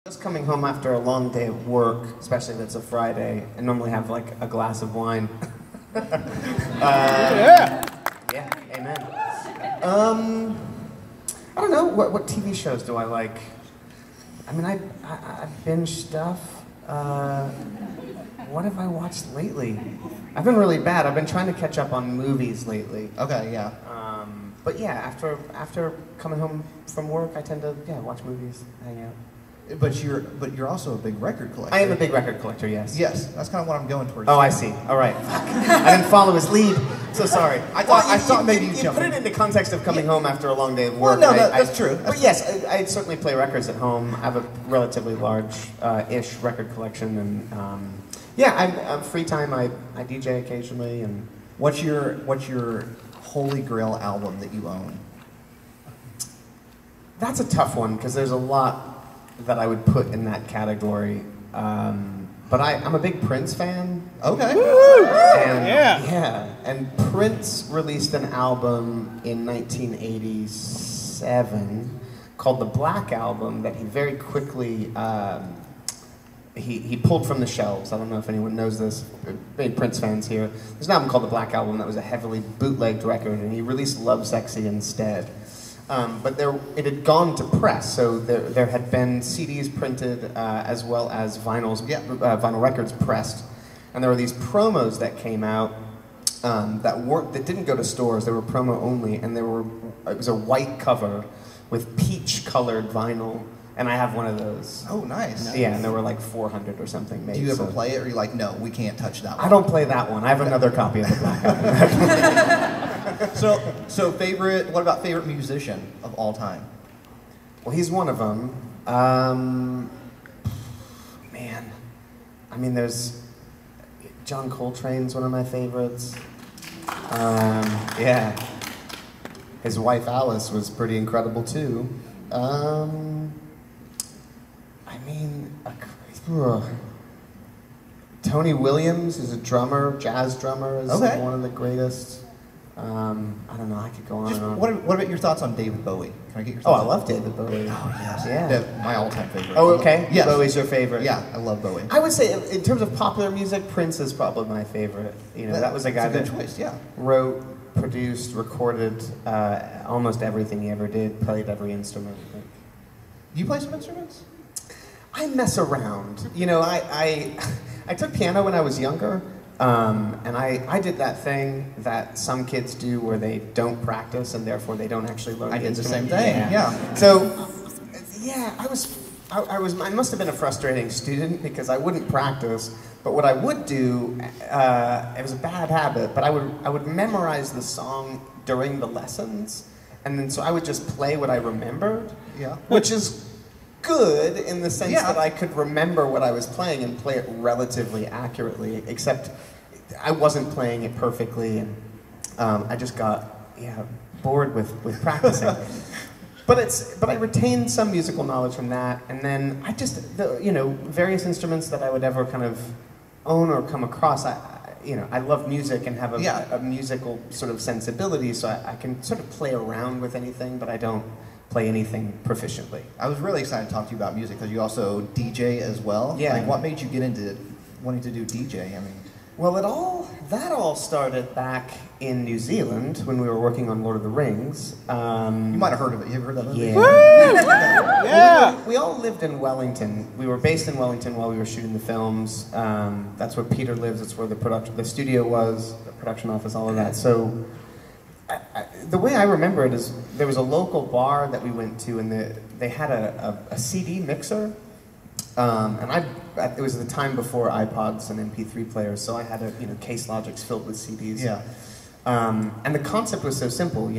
Just coming home after a long day of work, especially if it's a Friday, I normally have like a glass of wine. Yeah. Yeah, amen. I don't know, what TV shows do I like? I mean, I binge stuff. What have I watched lately? I've been really bad. I've been trying to catch up on movies lately. Okay, yeah. But yeah, after coming home from work, I tend to watch movies, hang out. But you're also a big record collector. I am a big record collector, yes. Yes, that's kind of what I'm going towards. Oh, I see. All right. I didn't follow his lead. So sorry. I thought maybe you jumped put it in the context of coming home after a long day of Well, work. no, that's true. But yes, I certainly play records at home. I have a relatively large-ish record collection, and I'm free time. I DJ occasionally, and What's your holy grail album that you own? that's a tough one because there's a lot that I would put in that category. But I'm a big Prince fan. Okay. And, Yeah. and Prince released an album in 1987 called the Black Album that he very quickly he pulled from the shelves. I don't know if anyone knows this, big Prince fans here. There's an album called the Black Album that was a heavily bootlegged record, and he released Love Sexy instead. But it had gone to press, so there had been CDs printed as well as vinyl records pressed, and there were these promos that came out that didn't go to stores. They were promo only, and it was a white cover with peach-colored vinyl, and I have one of those. Oh, nice. Yeah, and there were like 400 or something made. Do you ever play it, or are you like, no, we can't touch that one? I don't play that one. I have another copy of the Black Album. So what about favorite musician of all time? Well, he's one of them. Man, I mean, there's John Coltrane's one of my favorites. Yeah, his wife Alice was pretty incredible too. I mean, Tony Williams is a drummer, jazz drummer, is Okay. one of the greatest. I don't know, I could go on and on. What about your thoughts on David Bowie? Can I get your Oh, thoughts? I love David Bowie. Oh, yes. Yeah. My all-time favorite. Oh, okay. Yes. Bowie's your favorite. Yeah, I love Bowie. I would say, in terms of popular music, Prince is probably my favorite. You know, that was a guy That's that a good choice, yeah. wrote, produced, recorded almost everything he ever did, played every instrument. Do you play some instruments? I mess around. You know, I took piano when I was younger, and I did that thing that some kids do where they don't practice and therefore they don't actually learn I the did the instrument. same thing, yeah. So, yeah, I must have been a frustrating student because I wouldn't practice, but what I would do, it was a bad habit, but I would memorize the song during the lessons, and then so I would just play what I remembered, Yeah. which is good in the sense Yeah. that I could remember what I was playing and play it relatively accurately, except I wasn't playing it perfectly, and I just got bored with practicing. But I retained some musical knowledge from that, and then various instruments that I would ever kind of own or come across. I love music and have a musical sort of sensibility, so I can sort of play around with anything, but I don't play anything proficiently. I was really excited to talk to you about music because you also DJ as well. Yeah. Like, what made you get into wanting to do DJ? I mean, Well, that all started back in New Zealand when we were working on Lord of the Rings. you might have heard of it. You ever heard that movie? Yeah. Yeah. We all lived in Wellington. We were based in Wellington while we were shooting the films. That's where Peter lives. That's where the studio was, the production office, all of that. So the way I remember it is there was a local bar that we went to, and they had a CD mixer. And it was the time before iPods and MP3 players, so I had Case Logics filled with CDs. Yeah. And the concept was so simple,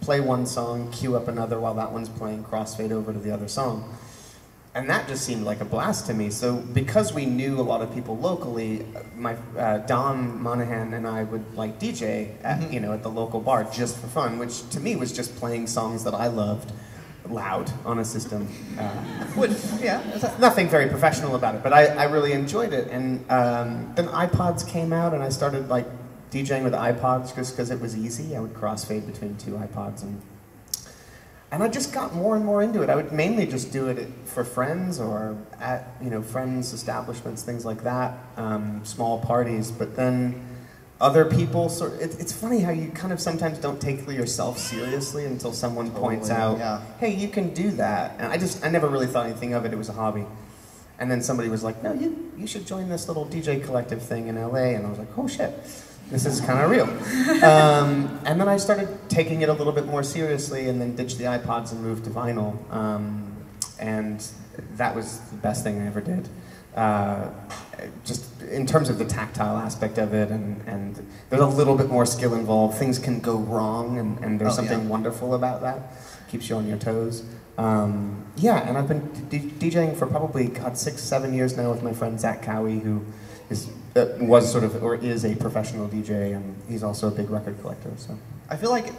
play one song, cue up another while that one's playing, crossfade over to the other song. And that just seemed like a blast to me. So because we knew a lot of people locally, my Don Monahan and I would like DJ at the local bar just for fun, which to me was just playing songs that I loved loud on a system. Nothing very professional about it, but I really enjoyed it. And then iPods came out, and I started like DJing with iPods just because it was easy. I would crossfade between two iPods, and And I just got more and more into it. I would mainly just do it for friends or at, you know, friends' establishments, things like that, small parties. But then other people it's funny how you kind of sometimes don't take yourself seriously until someone points out, hey, you can do that. And I never really thought anything of it. It was a hobby. And then somebody was like, no, you should join this little DJ collective thing in LA. And I was like, oh shit, this is kind of real. And then I started taking it a little bit more seriously and then ditched the iPods and moved to vinyl. And that was the best thing I ever did. Just in terms of the tactile aspect of it, and there's a little bit more skill involved. Things can go wrong, and there's something wonderful about that. Keeps you on your toes. Yeah, and I've been DJing for probably, 6-7 years now with my friend Zach Cowie, who was sort of, or is a professional DJ, and he's also a big record collector. So I feel like